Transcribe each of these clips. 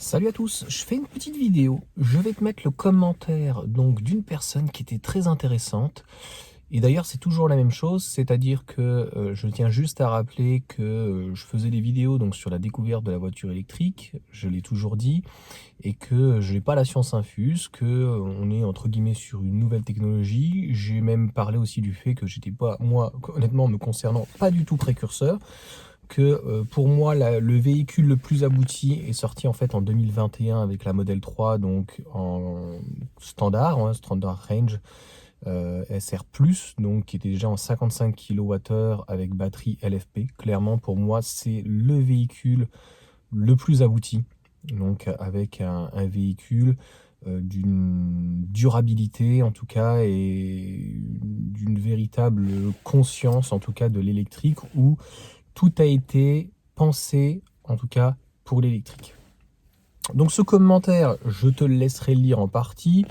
Salut à tous, je fais une petite vidéo. Je vais te mettre le commentaire donc d'une personne qui était très intéressante. Et d'ailleurs, c'est toujours la même chose, c'est-à-dire que je tiens juste à rappeler que je faisais des vidéos donc sur la découverte de la voiture électrique, je l'ai toujours dit, et que je n'ai pas la science infuse, que on est entre guillemets sur une nouvelle technologie. J'ai même parlé aussi du fait que j'étais pas, moi, honnêtement, me concernant, pas du tout précurseur, que pour moi le véhicule le plus abouti est sorti en fait en 2021 avec la Model 3, donc en standard, hein, standard range, SR+, donc qui était déjà en 55 kWh avec batterie LFP. Clairement pour moi c'est le véhicule le plus abouti, donc avec un véhicule d'une durabilité en tout cas et d'une véritable conscience en tout cas de l'électrique, où tout a été pensé, en tout cas, pour l'électrique. Donc ce commentaire, je te le laisserai lire en partie.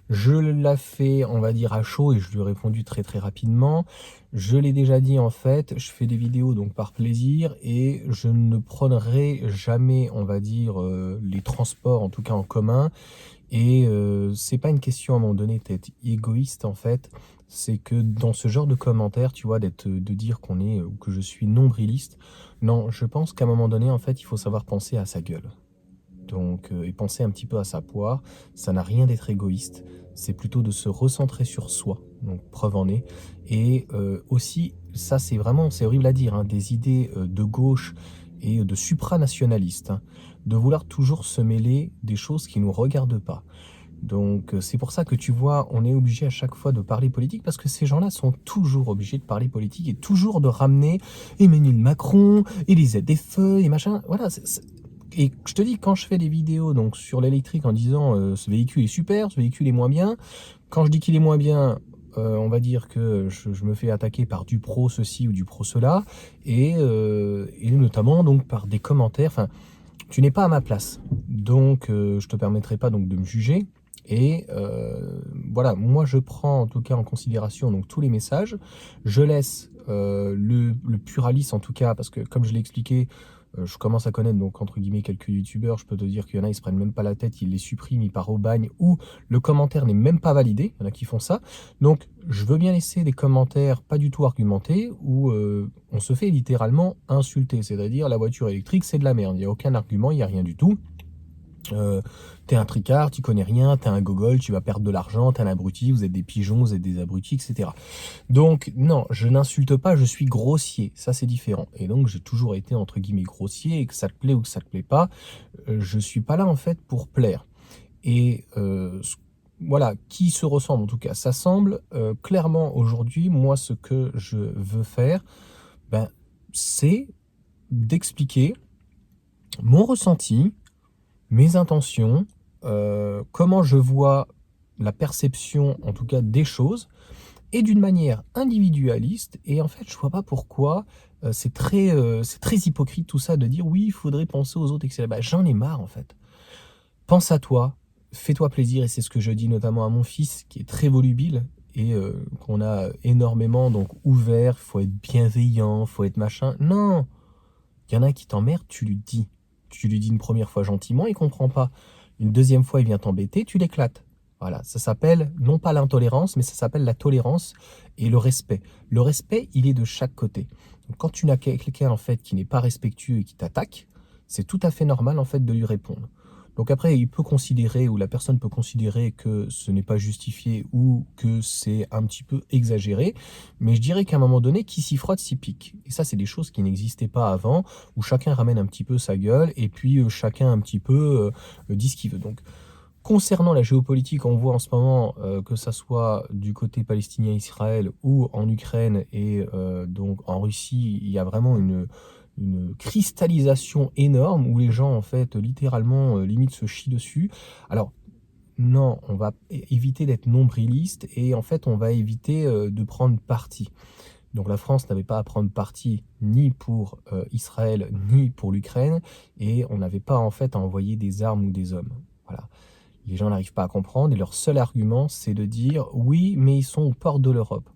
Je l'ai fait, on va dire, à chaud et je lui ai répondu très très rapidement. Je l'ai déjà dit en fait, je fais des vidéos donc par plaisir et je ne prônerai jamais, on va dire, les transports, en tout cas en commun. Et c'est pas une question à un moment donné d'être égoïste en fait, c'est que dans ce genre de commentaires, tu vois, de dire qu'on est ou que je suis nombriliste, non, je pense qu'à un moment donné, en fait, il faut savoir penser à sa gueule. Donc, et penser un petit peu à sa poire, ça n'a rien d'être égoïste, c'est plutôt de se recentrer sur soi, donc preuve en est. Et aussi, ça c'est vraiment, c'est horrible à dire, hein, des idées de gauche et de supranationalistes, hein, de vouloir toujours se mêler des choses qui ne nous regardent pas. Donc c'est pour ça que tu vois, on est obligé à chaque fois de parler politique, parce que ces gens-là sont toujours obligés de parler politique et toujours de ramener Emmanuel Macron et les ZFE et machin. Voilà, et je te dis, quand je fais des vidéos donc sur l'électrique en disant ce véhicule est super, ce véhicule est moins bien, quand je dis qu'il est moins bien, on va dire que je me fais attaquer par du pro ceci ou du pro cela, et notamment donc par des commentaires. Enfin, tu n'es pas à ma place, donc je te permettrai pas donc de me juger. Et voilà, moi je prends en tout cas en considération donc tous les messages. Je laisse le pluralisme en tout cas, parce que comme je l'ai expliqué, je commence à connaître donc entre guillemets quelques youtubeurs. Je peux te dire qu'il y en a, ils se prennent même pas la tête, ils les suppriment, ils partent au bagne, ou le commentaire n'est même pas validé. Il y en a qui font ça. Donc je veux bien laisser des commentaires pas du tout argumentés, où on se fait littéralement insulter, c'est-à-dire la voiture électrique c'est de la merde, il n'y a aucun argument, il n'y a rien du tout. T'es un tricard, tu connais rien, t'es un gogol, tu vas perdre de l'argent, t'es un abruti, vous êtes des pigeons, vous êtes des abrutis, etc. Donc non, je n'insulte pas, je suis grossier, ça c'est différent. Et donc j'ai toujours été entre guillemets grossier, et que ça te plaît ou que ça te plaît pas, je suis pas là en fait pour plaire. Et voilà, qui se ressemble en tout cas, ça semble clairement aujourd'hui, moi ce que je veux faire, ben, c'est d'expliquer mon ressenti, mes intentions, comment je vois la perception, en tout cas, des choses, et d'une manière individualiste. Et en fait, je vois pas pourquoi c'est très hypocrite tout ça de dire oui, il faudrait penser aux autres, etc. Bah, j'en ai marre en fait. Pense à toi, fais-toi plaisir, et c'est ce que je dis notamment à mon fils qui est très volubile et qu'on a énormément donc ouvert. Faut être bienveillant, faut être machin. Non, il y en a qui t'emmerdent, tu lui dis. Tu lui dis une première fois gentiment, il comprend pas. Une deuxième fois, il vient t'embêter, tu l'éclates. Voilà, ça s'appelle non pas l'intolérance, mais ça s'appelle la tolérance et le respect. Le respect, il est de chaque côté. Donc, quand tu n'as quelqu'un en fait qui n'est pas respectueux et qui t'attaque, c'est tout à fait normal en fait de lui répondre. Donc après, il peut considérer, ou la personne peut considérer, que ce n'est pas justifié ou que c'est un petit peu exagéré, mais je dirais qu'à un moment donné, qui s'y frotte s'y pique. Et ça, c'est des choses qui n'existaient pas avant, où chacun ramène un petit peu sa gueule, et puis chacun un petit peu dit ce qu'il veut. Donc, concernant la géopolitique, on voit en ce moment que ça soit du côté palestinien-Israël ou en Ukraine et donc en Russie, il y a vraiment une cristallisation énorme où les gens, en fait, littéralement, limite se chient dessus. Alors, non, on va éviter d'être nombriliste, et en fait, on va éviter de prendre parti. Donc la France n'avait pas à prendre parti ni pour Israël ni pour l'Ukraine, et on n'avait pas en fait à envoyer des armes ou des hommes. Voilà. Les gens n'arrivent pas à comprendre, et leur seul argument, c'est de dire oui, mais ils sont aux portes de l'Europe.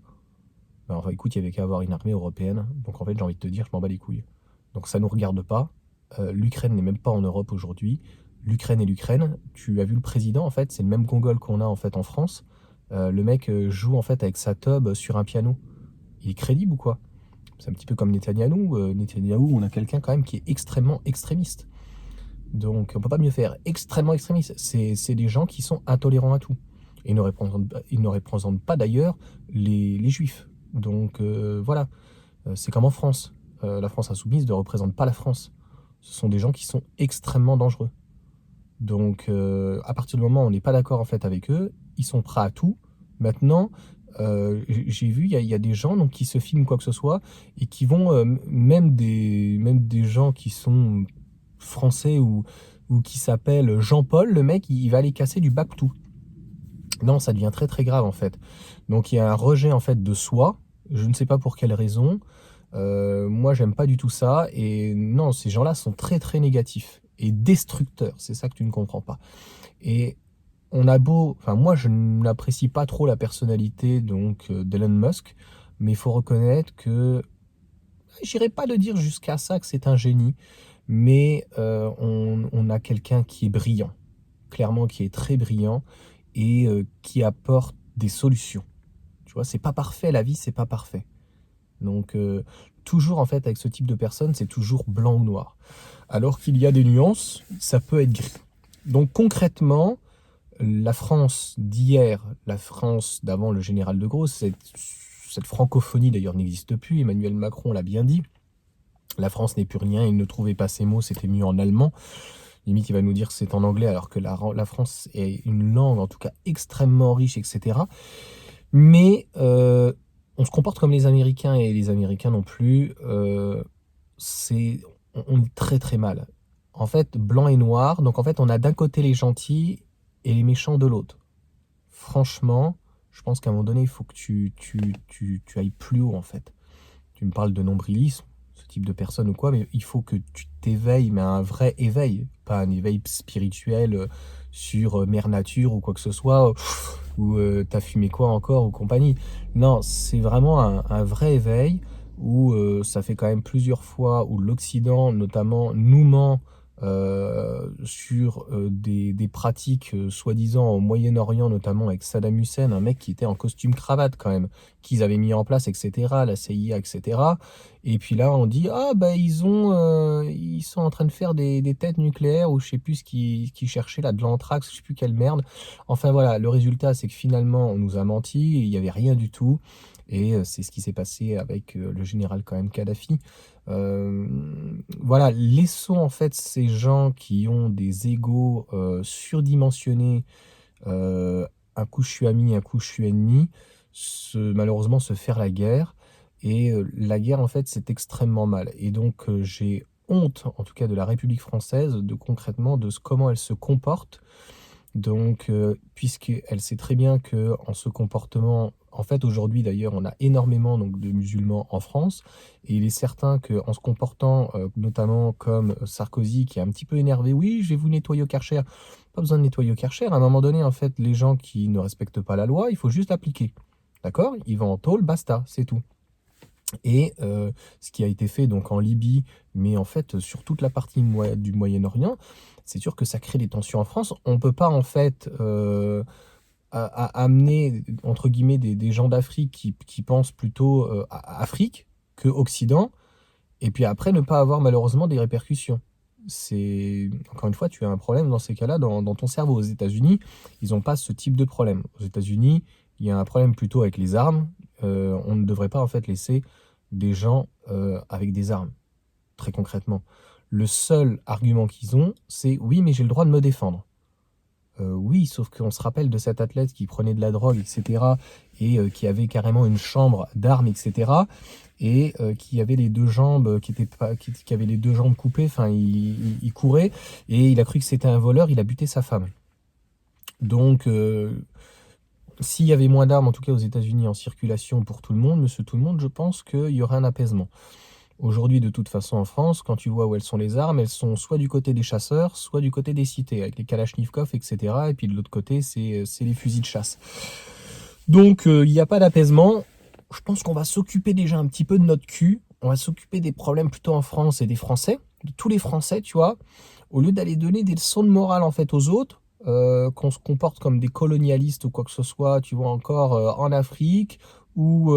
Ben, enfin, écoute, il y avait qu'à avoir une armée européenne, donc en fait, j'ai envie de te dire, je m'en bats les couilles. Donc ça ne nous regarde pas. L'Ukraine n'est même pas en Europe aujourd'hui. l'Ukraine et l'Ukraine. Tu as vu le président, en fait, c'est le même Gogol qu'on a en fait en France. Le mec joue en fait avec sa tub sur un piano. Il est crédible ou quoi? C'est un petit peu comme Netanyahou. Netanyahou, on a quelqu'un quand même qui est extrêmement extrémiste. Donc on peut pas mieux faire. Extrêmement extrémiste. C'est des gens qui sont intolérants à tout. Et ils ne représentent pas d'ailleurs les juifs. Donc voilà. C'est comme en France. La France insoumise ne représente pas la France. Ce sont des gens qui sont extrêmement dangereux. Donc, à partir du moment où on n'est pas d'accord en fait avec eux, ils sont prêts à tout. Maintenant, j'ai vu, il y a des gens donc, qui se filment quoi que ce soit et qui vont, même des gens qui sont français ou qui s'appellent Jean-Paul, le mec, il va aller casser du Bactou. Non, ça devient très très grave en fait. Donc il y a un rejet en fait de soi, je ne sais pas pour quelle raison. Moi, j'aime pas du tout ça. Et non, ces gens-là sont très très négatifs et destructeurs. C'est ça que tu ne comprends pas. Et on a beau, enfin moi, je n'apprécie pas trop la personnalité donc d'Elon Musk, mais il faut reconnaître que j'irai pas le dire jusqu'à ça que c'est un génie, mais on a quelqu'un qui est brillant, clairement qui est très brillant et qui apporte des solutions. Tu vois, c'est pas parfait, la vie, c'est pas parfait. Donc, toujours en fait, avec ce type de personnes, c'est toujours blanc ou noir. Alors qu'il y a des nuances, ça peut être gris. Donc, concrètement, la France d'hier, la France d'avant le général de Gaulle, cette francophonie d'ailleurs n'existe plus. Emmanuel Macron l'a bien dit. La France n'est plus rien, il ne trouvait pas ses mots, c'était mieux en allemand. Limite, il va nous dire que c'est en anglais, alors que la France est une langue, en tout cas, extrêmement riche, etc. Mais on se comporte comme les Américains et les Américains non plus. C'est, on est très très mal. En fait, blanc et noir. Donc en fait, on a d'un côté les gentils et les méchants de l'autre. Franchement, je pense qu'à un moment donné, il faut que tu ailles plus haut en fait. Tu me parles de nombrilisme, ce type de personne ou quoi, mais il faut que tu t'éveilles, mais un vrai éveil, pas un éveil spirituel sur Mère Nature ou quoi que ce soit, ou t'as fumé quoi encore ou compagnie. Non, c'est vraiment un vrai éveil où ça fait quand même plusieurs fois où l'Occident, notamment, nous ment sur des pratiques soi-disant au Moyen-Orient, notamment avec Saddam Hussein, un mec qui était en costume cravate quand même, qu'ils avaient mis en place, etc., la CIA, etc. Et puis là, on dit, ah bah ils sont en train de faire des têtes nucléaires, ou je sais plus ce qu'ils cherchaient là, de l'anthrax, je sais plus quelle merde. Enfin voilà, le résultat, c'est que finalement, on nous a menti, il n'y avait rien du tout. Et c'est ce qui s'est passé avec le général quand même Kadhafi. Voilà, laissons en fait ces gens qui ont des égos surdimensionnés, un coup je suis ami, un coup je suis ennemi, malheureusement se faire la guerre. Et la guerre en fait c'est extrêmement mal. Et donc j'ai honte en tout cas de la République française, de concrètement de comment elle se comporte. Donc, puisqu'elle sait très bien que en se comportement, en fait aujourd'hui d'ailleurs on a énormément donc, de musulmans en France, et il est certain qu'en se comportant notamment comme Sarkozy qui est un petit peu énervé, oui je vais vous nettoyer au Karcher, pas besoin de nettoyer au Karcher, à un moment donné en fait les gens qui ne respectent pas la loi, il faut juste l'appliquer, d'accord? Ils vont en tôle, basta, c'est tout. Et ce qui a été fait donc en Libye, mais en fait sur toute la partie du Moyen-Orient, c'est sûr que ça crée des tensions en France. On ne peut pas en fait amener entre guillemets des gens d'Afrique qui pensent plutôt à Afrique que Occident, et puis après ne pas avoir malheureusement des répercussions. C'est encore une fois, tu as un problème dans ces cas-là dans ton cerveau. Aux États-Unis, ils n'ont pas ce type de problème. Aux États-Unis, il y a un problème plutôt avec les armes. On ne devrait pas en fait laisser des gens avec des armes, très concrètement. Le seul argument qu'ils ont, c'est oui, mais j'ai le droit de me défendre. Oui, sauf qu'on se rappelle de cet athlète qui prenait de la drogue, etc., et qui avait carrément une chambre d'armes, etc., et qui avait les deux jambes qui étaient pas, qui avait les deux jambes coupées. Enfin, il courait et il a cru que c'était un voleur. Il a buté sa femme. Donc, s'il y avait moins d'armes, en tout cas aux États-Unis, en circulation pour tout le monde, monsieur tout le monde, je pense qu'il y aurait un apaisement. Aujourd'hui, de toute façon, en France, quand tu vois où elles sont les armes, elles sont soit du côté des chasseurs, soit du côté des cités, avec les Kalachnikov, etc. Et puis de l'autre côté, c'est les fusils de chasse. Donc, il n'y a pas d'apaisement. Je pense qu'on va s'occuper déjà un petit peu de notre cul. On va s'occuper des problèmes plutôt en France et des Français. de tous les Français, tu vois, au lieu d'aller donner des leçons de morale en fait aux autres, qu'on se comporte comme des colonialistes ou quoi que ce soit, tu vois, encore en Afrique ou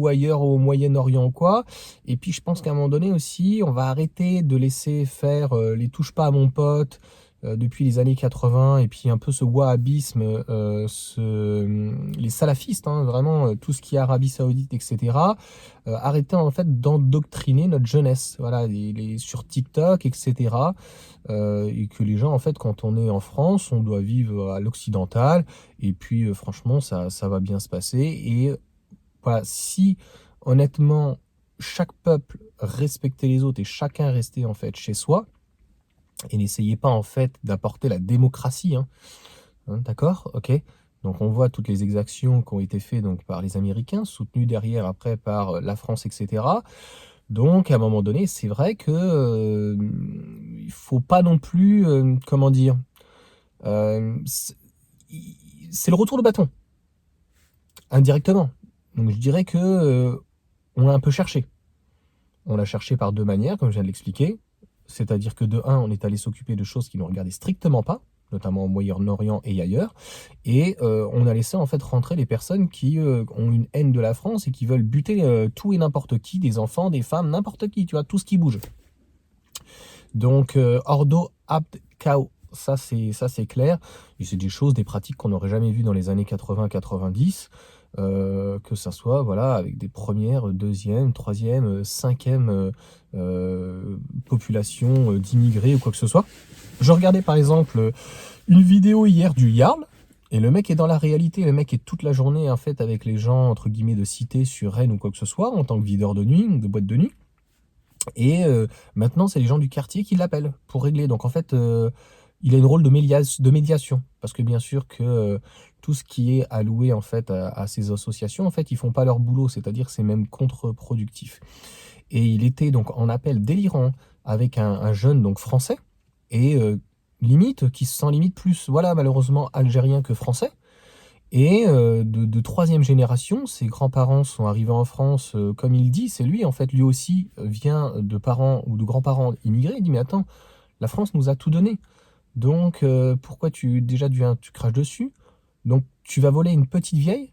ailleurs au Moyen-Orient ou quoi. Et puis je pense qu'à un moment donné aussi, on va arrêter de laisser faire les touche pas à mon pote depuis les années 80 et puis un peu ce wahhabisme, les salafistes, hein, vraiment tout ce qui est Arabie Saoudite, etc. Arrêter en fait d'endoctriner notre jeunesse, voilà, sur TikTok, etc. Et que les gens, en fait, quand on est en France, on doit vivre à l'occidental, et puis franchement, ça va bien se passer. Et voilà, si honnêtement, chaque peuple respectait les autres et chacun restait en fait chez soi, et n'essayez pas en fait d'apporter la démocratie, hein, d'accord? Ok? Donc on voit toutes les exactions qui ont été faites donc, par les Américains, soutenues derrière après par la France, etc. Donc à un moment donné, c'est vrai que il faut pas non plus, comment dire, euh, c'est c'est le retour de bâton, indirectement. Donc je dirais que on l'a un peu cherché. On l'a cherché par deux manières, comme je viens de l'expliquer. C'est-à-dire que de un, on est allé s'occuper de choses qui ne nous regardaient strictement pas, notamment au Moyen-Orient et ailleurs. Et on a laissé en fait rentrer les personnes qui ont une haine de la France et qui veulent buter tout et n'importe qui, des enfants, des femmes, n'importe qui, tu vois, tout ce qui bouge. Donc, Ordo Abt Cao, ça c'est clair. Et c'est des choses, des pratiques qu'on n'aurait jamais vues dans les années 80-90. Que ça soit voilà, avec des premières, deuxième, troisième, cinquième populations d'immigrés ou quoi que ce soit. Je regardais par exemple une vidéo hier du Yarl, et le mec est dans la réalité, le mec est toute la journée en fait avec les gens entre guillemets de cité sur Rennes ou quoi que ce soit, en tant que videur de nuit, de boîte de nuit. Et maintenant, c'est les gens du quartier qui l'appellent pour régler. Donc en fait, il a une rôle de médiation. Parce que bien sûr que tout ce qui est alloué en fait à ces associations, en fait, ils font pas leur boulot. C'est-à-dire que c'est même contre-productif. Et il était donc en appel délirant avec un jeune donc français. Et limite, qui se sent limite plus, voilà, malheureusement, algérien que français. Et de troisième génération, ses grands-parents sont arrivés en France, comme il dit, c'est lui en fait, lui aussi vient de parents ou de grands-parents immigrés. Il dit mais attends, la France nous a tout donné, donc pourquoi tu craches dessus? Donc tu vas voler une petite vieille.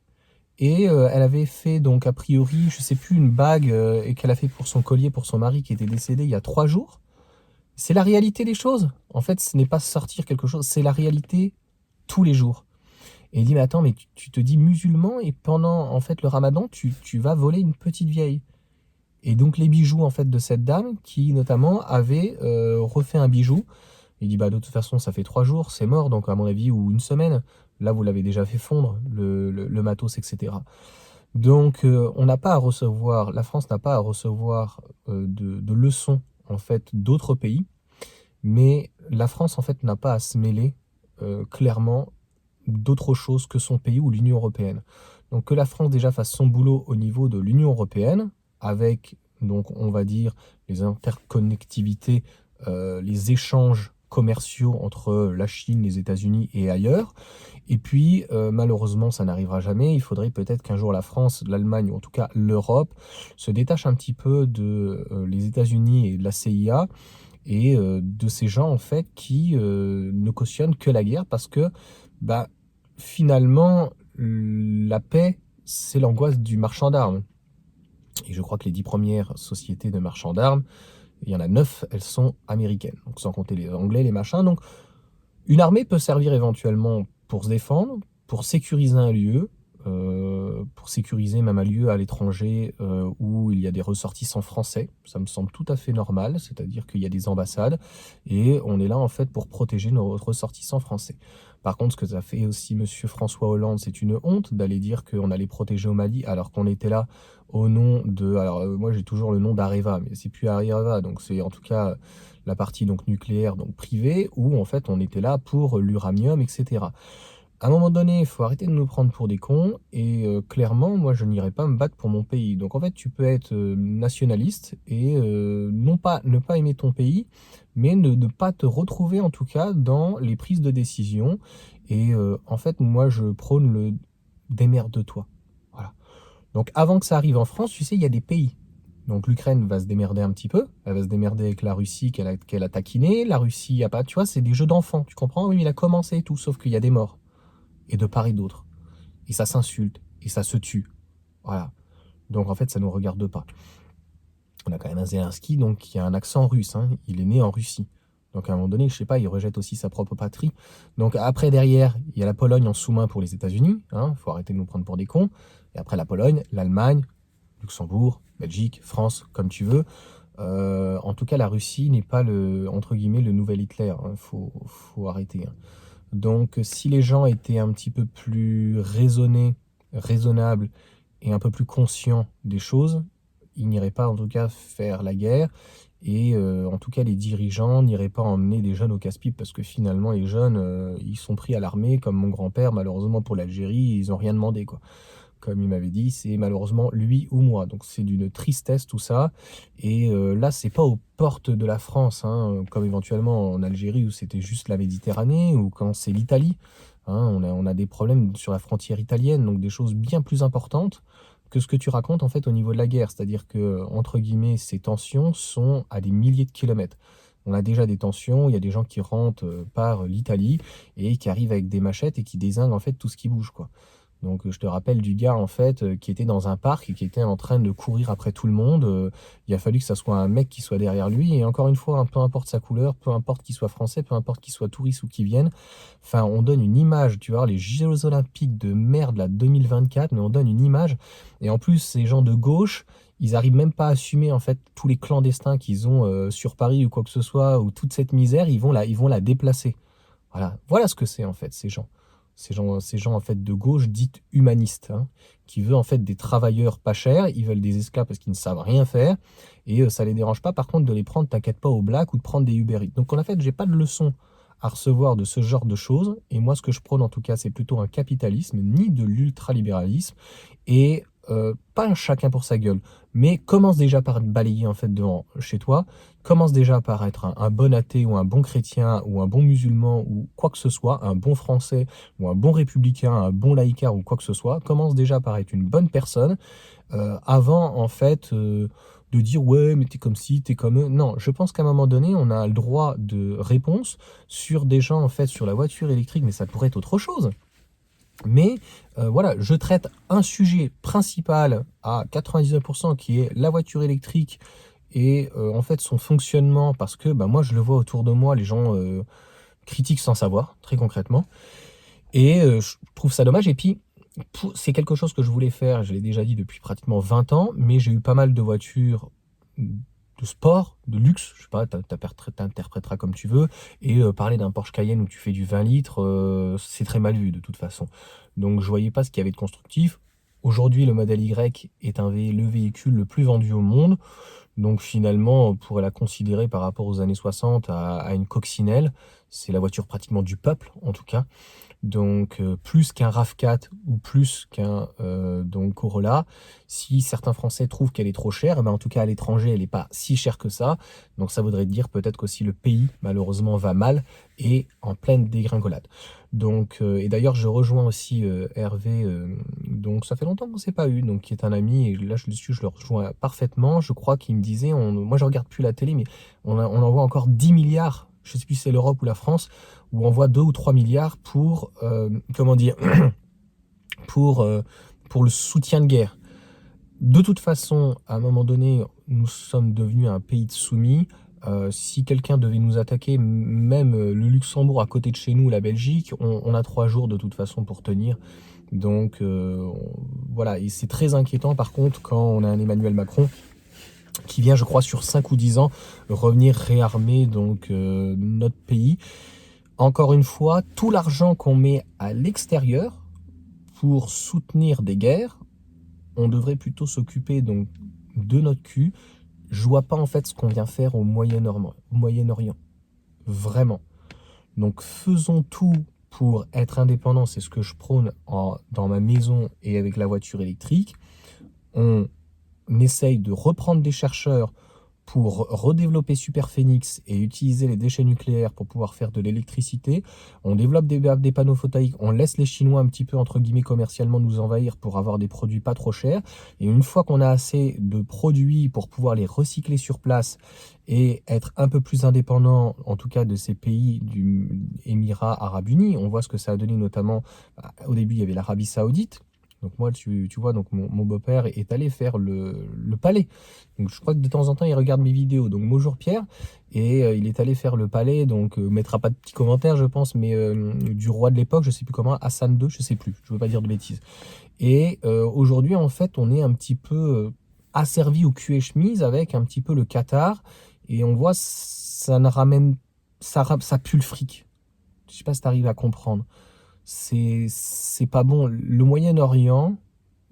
Et elle avait fait donc a priori, je sais plus, une bague et qu'elle a fait pour son collier pour son mari qui était décédé il y a 3 jours. C'est la réalité des choses. En fait, ce n'est pas sortir quelque chose, c'est la réalité tous les jours. Et il dit, mais attends, mais tu te dis musulman et pendant en fait le ramadan, tu vas voler une petite vieille. Et donc les bijoux en fait de cette dame qui notamment avait refait un bijou. Il dit, bah de toute façon, ça fait 3 jours, c'est mort, donc à mon avis, ou une semaine. Là, vous l'avez déjà fait fondre, le matos, etc. Donc on n'a pas à recevoir, la France n'a pas à recevoir de leçons en fait d'autres pays, mais la France en fait n'a pas à se mêler clairement d'autre chose que son pays ou l'Union européenne. Donc que la France déjà fasse son boulot au niveau de l'Union européenne, avec donc on va dire les interconnectivités, les échanges commerciaux entre la Chine, les États-Unis et ailleurs. Et puis malheureusement ça n'arrivera jamais. Il faudrait peut-être qu'un jour la France, l'Allemagne ou en tout cas l'Europe se détache un petit peu de les États-Unis et de la CIA et de ces gens en fait qui ne cautionnent que la guerre parce que bah, finalement la paix c'est l'angoisse du marchand d'armes. Et je crois que les 10 premières sociétés de marchands d'armes, il y en a 9, elles sont américaines, donc sans compter les Anglais, les machins. Donc une armée peut servir éventuellement pour se défendre, pour sécuriser un lieu, pour sécuriser même un lieu à l'étranger où il y a des ressortissants français. Ça me semble tout à fait normal, c'est-à-dire qu'il y a des ambassades et on est là en fait pour protéger nos ressortissants français. Par contre, ce que ça fait aussi Monsieur François Hollande, c'est une honte d'aller dire qu'on allait protéger au Mali alors qu'on était là au nom de... Alors moi j'ai toujours le nom d'Areva, mais c'est plus Areva, donc c'est en tout cas la partie donc nucléaire, donc privée, où en fait on était là pour l'uranium, etc. À un moment donné, il faut arrêter de nous prendre pour des cons, et clairement, moi je n'irai pas me battre pour mon pays. Donc en fait, tu peux être nationaliste et non pas ne pas aimer ton pays, mais ne pas te retrouver en tout cas dans les prises de décision. Et en fait, moi je prône le démerde-toi. Voilà. Donc avant que ça arrive en France, tu sais, il y a des pays. Donc l'Ukraine va se démerder un petit peu, elle va se démerder avec la Russie qu'elle a taquiné, la Russie a pas, tu vois, c'est des jeux d'enfants, tu comprends? Oui, il a commencé et tout, sauf qu'il y a des morts, et de part et d'autre. Et ça s'insulte, et ça se tue. Voilà. Donc en fait, ça ne nous regarde pas. On a quand même un Zelensky donc, qui a un accent russe, hein. Il est né en Russie. Donc à un moment donné, je sais pas, il rejette aussi sa propre patrie. Donc après, derrière, il y a la Pologne en sous-main pour les États-Unis. Hein, faut arrêter de nous prendre pour des cons. Et après la Pologne, l'Allemagne, Luxembourg, Belgique, France, comme tu veux. En tout cas, la Russie n'est pas le, entre guillemets, le nouvel Hitler. Hein. Faut arrêter. Hein. Donc si les gens étaient un petit peu plus raisonnables et un peu plus conscients des choses, ils n'iraient pas en tout cas faire la guerre et en tout cas les dirigeants n'iraient pas emmener des jeunes au casse-pipe parce que finalement les jeunes ils sont pris à l'armée comme mon grand-père malheureusement pour l'Algérie, ils n'ont rien demandé quoi. Comme il m'avait dit, c'est malheureusement lui ou moi. Donc c'est d'une tristesse tout ça. Et là, c'est pas aux portes de la France, hein, comme éventuellement en Algérie où c'était juste la Méditerranée ou quand c'est l'Italie. Hein, on a des problèmes sur la frontière italienne, donc des choses bien plus importantes que ce que tu racontes en fait au niveau de la guerre. C'est-à-dire que, entre guillemets, ces tensions sont à des milliers de kilomètres. On a déjà des tensions, il y a des gens qui rentrent par l'Italie et qui arrivent avec des machettes et qui dézinguent en fait tout ce qui bouge, quoi. Donc je te rappelle du gars en fait qui était dans un parc et qui était en train de courir après tout le monde. Il a fallu que ça soit un mec qui soit derrière lui. Et encore une fois, hein, peu importe sa couleur, peu importe qu'il soit français, peu importe qu'il soit touriste ou qu'il vienne. Enfin, on donne une image, tu vois, les Jeux Olympiques de merde là 2024, mais on donne une image. Et en plus, ces gens de gauche, ils arrivent même pas à assumer en fait tous les clandestins qu'ils ont sur Paris ou quoi que ce soit, ou toute cette misère, ils vont la déplacer. Voilà ce que c'est en fait ces gens. Ces gens en fait de gauche dites humanistes, hein, qui veulent en fait des travailleurs pas chers, ils veulent des esclaves parce qu'ils ne savent rien faire, et ça les dérange pas par contre de les prendre, t'inquiète pas, au black ou de prendre des Uber Eats. Donc en fait, j'ai pas de leçon à recevoir de ce genre de choses, et moi ce que je prône en tout cas, c'est plutôt un capitalisme, ni de l'ultralibéralisme, et pas un chacun pour sa gueule, mais commence déjà par balayer en fait devant chez toi, commence déjà par être un bon athée ou un bon chrétien ou un bon musulman ou quoi que ce soit, un bon français ou un bon républicain, un bon laïcard ou quoi que ce soit, commence déjà par être une bonne personne avant en fait de dire ouais mais t'es comme ci, t'es comme eux. Non, je pense qu'à un moment donné, on a le droit de réponse sur des gens en fait sur la voiture électrique, mais ça pourrait être autre chose. Mais voilà, je traite un sujet principal à 99% qui est la voiture électrique et en fait son fonctionnement parce que bah, moi je le vois autour de moi, les gens critiquent sans savoir, très concrètement. Et je trouve ça dommage. Et puis, c'est quelque chose que je voulais faire, je l'ai déjà dit depuis pratiquement 20 ans, mais j'ai eu pas mal de voitures de sport, de luxe, je sais pas, t'interpréteras comme tu veux, et parler d'un Porsche Cayenne où tu fais du 20 litres, c'est très mal vu de toute façon. Donc je voyais pas ce qu'il y avait de constructif. Aujourd'hui, le modèle Y est le véhicule le plus vendu au monde. Donc finalement, on pourrait la considérer par rapport aux années 60 à une coccinelle. C'est la voiture pratiquement du peuple, en tout cas. Donc plus qu'un RAV4 ou plus qu'un donc Corolla. Si certains Français trouvent qu'elle est trop chère, eh ben en tout cas à l'étranger, elle n'est pas si chère que ça. Donc ça voudrait dire peut-être qu'aussi le pays, malheureusement, va mal et en pleine dégringolade. Donc, et d'ailleurs, je rejoins aussi Hervé, donc ça fait longtemps qu'on ne s'est pas eu, donc qui est un ami, et là je le rejoins parfaitement. Je crois qu'il me disait, moi je regarde plus la télé, mais on envoie encore 10 milliards, je ne sais plus si c'est l'Europe ou la France, où on envoie 2 ou 3 milliards pour, comment dire, pour, pour le soutien de guerre. De toute façon, à un moment donné, nous sommes devenus un pays de soumis. Si quelqu'un devait nous attaquer, même le Luxembourg à côté de chez nous, la Belgique, on a 3 jours de toute façon pour tenir. Donc voilà, et c'est très inquiétant par contre quand on a un Emmanuel Macron qui vient, je crois, sur 5 ou 10 ans, revenir réarmer donc, notre pays. Encore une fois, tout l'argent qu'on met à l'extérieur pour soutenir des guerres, on devrait plutôt s'occuper donc de notre cul. Je vois pas en fait ce qu'on vient faire au Moyen-Orient. Vraiment. Donc faisons tout pour être indépendants, c'est ce que je prône dans ma maison et avec la voiture électrique. On essaye de reprendre des chercheurs pour redévelopper Superphénix et utiliser les déchets nucléaires pour pouvoir faire de l'électricité. On développe des panneaux photovoltaïques, on laisse les Chinois un petit peu, entre guillemets, commercialement nous envahir pour avoir des produits pas trop chers. Et une fois qu'on a assez de produits pour pouvoir les recycler sur place et être un peu plus indépendant, en tout cas de ces pays du Émirats Arabes Unis, on voit ce que ça a donné notamment, au début il y avait l'Arabie Saoudite. Donc moi, tu vois, donc mon beau-père est allé faire le palais. Donc je crois que de temps en temps, il regarde mes vidéos. Donc bonjour Pierre. Et il est allé faire le palais. Donc mettra pas de petits commentaires, je pense, mais du roi de l'époque, je sais plus comment, Hassan II, je sais plus. Je veux pas dire de bêtises. Et aujourd'hui, en fait, on est un petit peu asservi au cul et chemise avec un petit peu le Qatar. Et on voit, ça ne ramène, ça pue le fric. Je sais pas si tu arrives à comprendre. C'est pas bon. Le Moyen-Orient,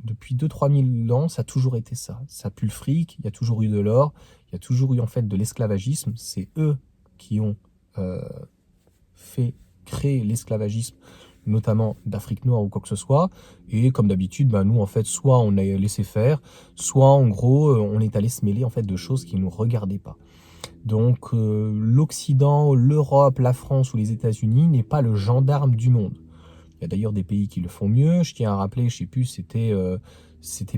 depuis 2 000 à 3 000 ans, ça a toujours été ça. Ça pue le fric, il y a toujours eu de l'or, il y a toujours eu en fait de l'esclavagisme. C'est eux qui ont euh, fait créer l'esclavagisme, notamment d'Afrique noire ou quoi que ce soit. Et comme d'habitude, bah, nous en fait, soit on a laissé faire, soit en gros, on est allé se mêler en fait de choses qui ne nous regardaient pas. Donc l'Occident, l'Europe, la France ou les États-Unis n'est pas le gendarme du monde. Il y a d'ailleurs des pays qui le font mieux. Je tiens à rappeler, je sais plus, c'était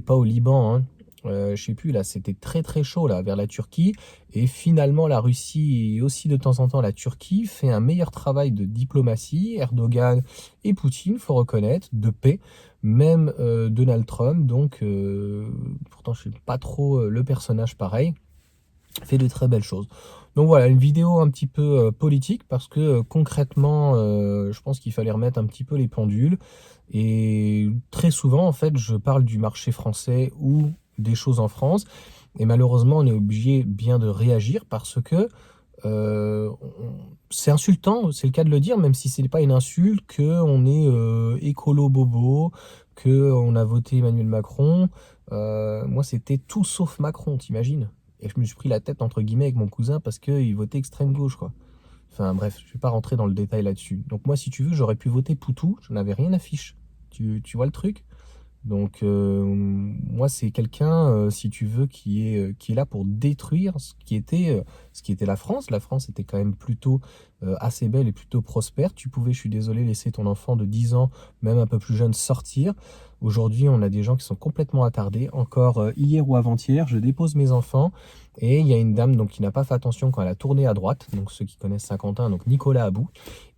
pas au Liban, hein. Je sais plus, là, c'était très très chaud là, vers la Turquie. Et finalement, la Russie et aussi de temps en temps la Turquie fait un meilleur travail de diplomatie. Erdogan et Poutine, faut reconnaître, de paix. Même Donald Trump, donc pourtant je sais pas trop le personnage pareil, fait de très belles choses. Donc voilà, une vidéo un petit peu politique parce que concrètement, je pense qu'il fallait remettre un petit peu les pendules. Et très souvent, en fait, je parle du marché français ou des choses en France. Et malheureusement, on est obligé bien de réagir parce que c'est insultant, c'est le cas de le dire, même si ce n'est pas une insulte, qu'on est écolo bobo, qu'on a voté Emmanuel Macron. Moi, c'était tout sauf Macron, t'imagines? Et je me suis pris la tête, entre guillemets, avec mon cousin parce qu'il votait extrême gauche, quoi. Enfin bref, je vais pas rentrer dans le détail là-dessus. Donc moi, si tu veux, j'aurais pu voter Poutou, je n'avais rien à fiche. Tu vois le truc? Donc moi, c'est quelqu'un, si tu veux, qui est là pour détruire ce qui était la France. La France était quand même plutôt assez belle et plutôt prospère. Tu pouvais, je suis désolé, laisser ton enfant de 10 ans, même un peu plus jeune, sortir. Aujourd'hui, on a des gens qui sont complètement attardés. Encore hier ou avant-hier, je dépose mes enfants et il y a une dame donc, qui n'a pas fait attention quand elle a tourné à droite. Donc ceux qui connaissent Saint-Quentin, donc Nicolas Abou.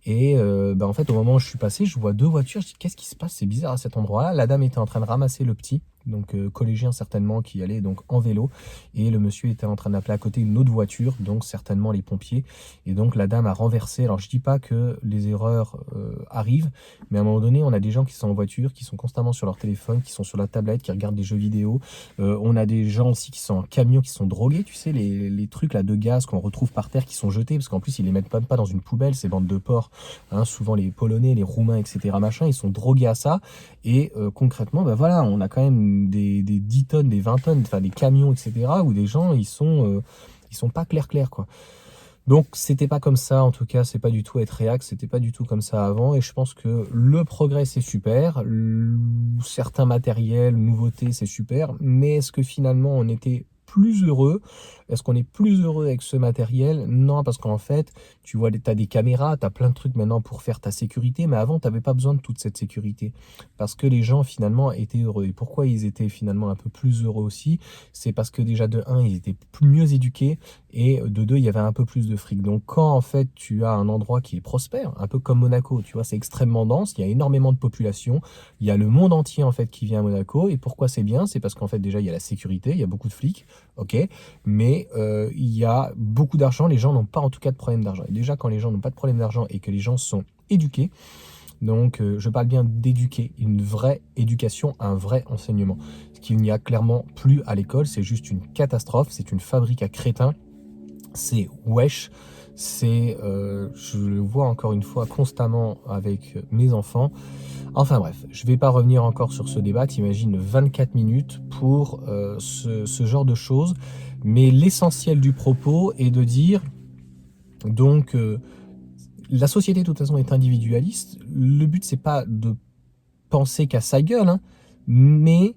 Et en fait, au moment où je suis passé, je vois 2 voitures. Je dis, qu'est-ce qui se passe? C'est bizarre à cet endroit-là. La dame était en train de ramasser le petit, donc collégien certainement, qui allait donc en vélo. Et le monsieur était en train d'appeler à côté une autre voiture, donc certainement les pompiers. Et donc la dame a renversé. Alors je dis pas que les erreurs arrivent, mais à un moment donné, on a des gens qui sont en voiture, qui sont constamment sur leur téléphone, qui sont sur la tablette, qui regardent des jeux vidéo. On a des gens aussi qui sont en camion, qui sont drogués. Tu sais, les trucs là de gaz qu'on retrouve par terre, qui sont jetés, parce qu'en plus, ils les mettent pas dans une poubelle, ces bandes de porcs. Hein, souvent les Polonais, les Roumains, etc. Machin, ils sont drogués à ça. Et concrètement, ben voilà, on a quand même des 10 tonnes, des 20 tonnes, enfin des camions, etc. où des gens, ils sont pas clairs, quoi. Donc c'était pas comme ça, en tout cas, c'est pas du tout être réac, c'était pas du tout comme ça avant. Et je pense que le progrès, c'est super. Certains matériels, nouveautés, c'est super. Mais est-ce que finalement on était plus heureux? Est-ce qu'on est plus heureux avec ce matériel? Non, parce qu'en fait, tu vois, tu as des caméras, tu as plein de trucs maintenant pour faire ta sécurité, mais avant, tu n'avais pas besoin de toute cette sécurité. Parce que les gens, finalement, étaient heureux. Et pourquoi ils étaient finalement un peu plus heureux aussi? C'est parce que déjà, de un, ils étaient mieux éduqués, et de deux, il y avait un peu plus de fric. Donc quand, en fait, tu as un endroit qui est prospère, un peu comme Monaco, tu vois, c'est extrêmement dense, il y a énormément de population, il y a le monde entier, en fait, qui vient à Monaco. Et pourquoi c'est bien? C'est parce qu'en fait, déjà, il y a la sécurité, il y a beaucoup de flics, ok, mais il y a beaucoup d'argent, les gens n'ont pas en tout cas de problème d'argent. Et déjà, quand les gens n'ont pas de problème d'argent et que les gens sont éduqués, donc je parle bien d'éduquer, une vraie éducation, un vrai enseignement. Ce qu'il n'y a clairement plus à l'école, c'est juste une catastrophe, c'est une fabrique à crétins, c'est wesh, je le vois encore une fois constamment avec mes enfants. Enfin bref, je ne vais pas revenir encore sur ce débat, t'imagines 24 minutes pour ce genre de choses, mais l'essentiel du propos est de dire, donc, la société de toute façon est individualiste, le but c'est pas de penser qu'à sa gueule, hein, mais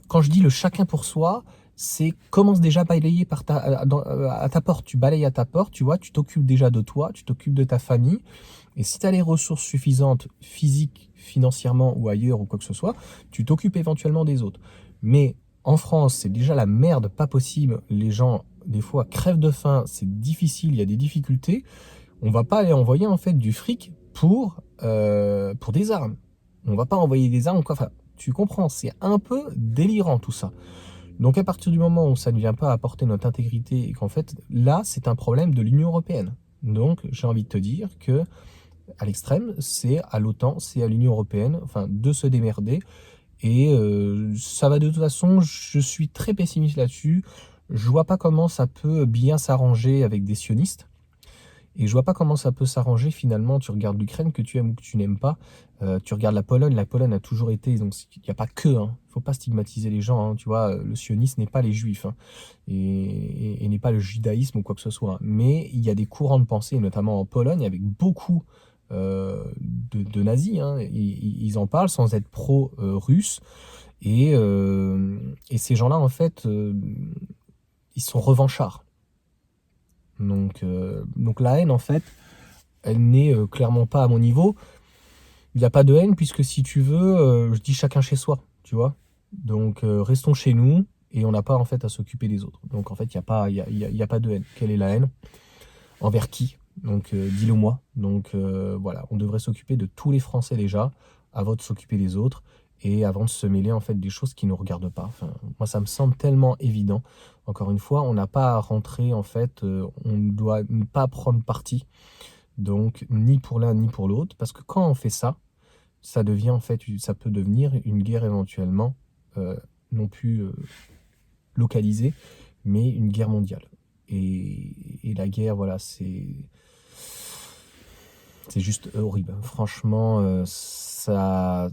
quand je dis le chacun pour soi, c'est commence déjà à balayer à ta porte. Tu balayes à ta porte, tu vois, tu t'occupes déjà de toi, tu t'occupes de ta famille. Et si tu as les ressources suffisantes, physiques, financièrement ou ailleurs ou quoi que ce soit, tu t'occupes éventuellement des autres. Mais en France, c'est déjà la merde, pas possible. Les gens, des fois, crèvent de faim, c'est difficile, il y a des difficultés. On va pas aller envoyer en fait du fric pour des armes. On va pas envoyer des armes, quoi. Enfin, tu comprends, c'est un peu délirant tout ça. Donc à partir du moment où ça ne vient pas apporter notre intégrité et qu'en fait, là, c'est un problème de l'Union européenne. Donc j'ai envie de te dire que à l'extrême, c'est à l'OTAN, c'est à l'Union européenne, enfin, de se démerder. Et ça va de toute façon, je suis très pessimiste là-dessus. Je vois pas comment ça peut bien s'arranger avec des sionistes. Et je vois pas comment ça peut s'arranger finalement. Tu regardes l'Ukraine, que tu aimes ou que tu n'aimes pas. Tu regardes la Pologne. La Pologne a toujours été. Donc il n'y a pas que. Hein, faut pas stigmatiser les gens. Hein, tu vois, le sionisme n'est pas les juifs. Hein, et n'est pas le judaïsme ou quoi que ce soit. Hein. Mais il y a des courants de pensée, notamment en Pologne, avec beaucoup de nazis. Hein, ils en parlent sans être pro-russes. Et ces gens-là, en fait, ils sont revanchards. Donc la haine, en fait, elle n'est clairement pas à mon niveau. Il n'y a pas de haine, puisque si tu veux, je dis chacun chez soi, tu vois. Donc restons chez nous, et on n'a pas en fait à s'occuper des autres. Donc en fait, il n'y a pas, y a pas de haine. Quelle est la haine? Envers qui? Donc dis-le moi. Donc voilà, on devrait s'occuper de tous les Français déjà, avant de s'occuper des autres, et avant de se mêler en fait des choses qui ne nous regardent pas. Enfin, moi, ça me semble tellement évident. Encore une fois, on n'a pas à rentrer, en fait, on ne doit pas prendre parti. Donc, ni pour l'un ni pour l'autre, parce que quand on fait ça, ça devient en fait, ça peut devenir une guerre éventuellement, non plus localisée, mais une guerre mondiale. Et la guerre, voilà, c'est juste horrible. Franchement, ça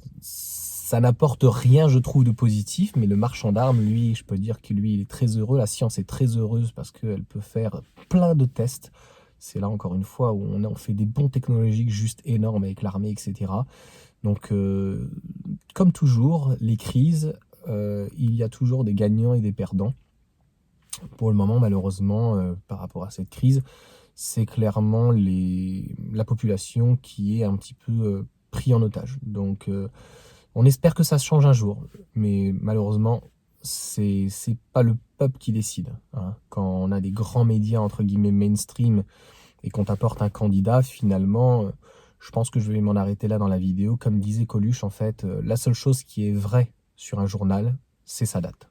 n'apporte rien, je trouve, de positif, mais le marchand d'armes, lui, je peux dire que lui, il est très heureux. La science est très heureuse parce qu'elle peut faire plein de tests. C'est là, encore une fois, où on fait des bons technologiques juste énormes avec l'armée, etc. Donc, comme toujours, les crises, il y a toujours des gagnants et des perdants. Pour le moment, malheureusement, par rapport à cette crise, c'est clairement la population qui est un petit peu pris en otage. Donc, on espère que ça se change un jour, mais malheureusement, c'est pas le peuple qui décide. Hein. Quand on a des grands médias, entre guillemets, mainstream, et qu'on t'apporte un candidat, finalement, je pense que je vais m'en arrêter là dans la vidéo. Comme disait Coluche, en fait, la seule chose qui est vraie sur un journal, c'est sa date.